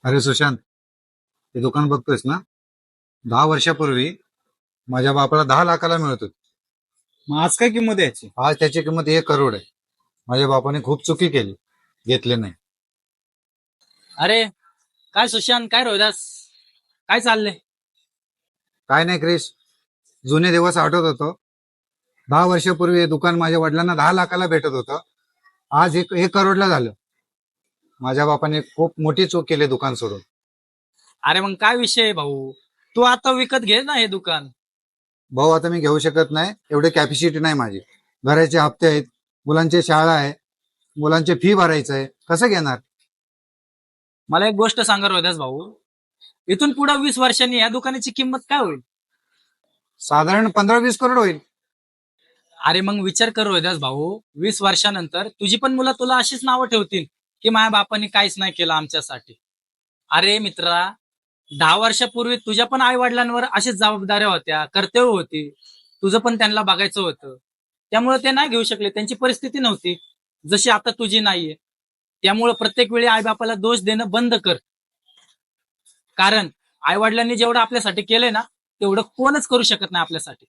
अरे सुशांत, हे दुकान बघतोयस ना? 10 वर्षापूर्वी माझ्या बापाला 10 लाखाला मिळत होती. मग आज काय किंमत आहे याची? आज त्याची किंमत 1 करोड आहे. माझ्या बापाने खूप चुकी केली, घेतले नाही. अरे काय सुशांत, काय रोहिदास, काय चाललंय? काय नाही क्रिश, जुने दिवस आठवत होतो. 10 वर्षापूर्वी हे दुकान माझ्या वडिलांना 10 लाखाला भेटत होतं. आज एक करोडला झालं. माझ्या बापाने खूप मोठी चूक केली दुकान सोडून. अरे मग काय विषय आहे भाऊ? तू आता विकत घे ना हे दुकान. भाऊ, आता मी घेऊ शकत नाही, एवढी कॅपॅसिटी नाही माझी. घराचे हप्ते आहेत, मुलांची शाळा आहे, मुलांची फी भरायचं आहे, कसं घेणार? मला एक गोष्ट सांगा रोहिदास भाऊ, इथून पुढे 20 वर्षांनी या दुकानाची किंमत काय होईल? साधारण 15-20 करोड होईल. अरे मग विचार कर रोहिदास भाऊ, 20 वर्षानंतर तुझी पण मुलं तुला अशीच नावं ठेवतील की माझ्या बापाने काहीच नाही केलं आमच्यासाठी. अरे मित्रा, 10 वर्षापूर्वी तुझ्या पण आई वडिलांवर अशीच जबाबदाऱ्या होत्या, कर्तव्य होती. तुझं पण त्यांना बघायचं होतं. त्यामुळे ते नाही घेऊ शकले, त्यांची परिस्थिती नव्हती जशी आता तुझी नाहीये. त्यामुळे प्रत्येक वेळी आई बापाला दोष देणं बंद कर. कारण आई वडिलांनी जेवढं आपल्यासाठी केलंय ना, तेवढं कोणच करू शकत नाही आपल्यासाठी.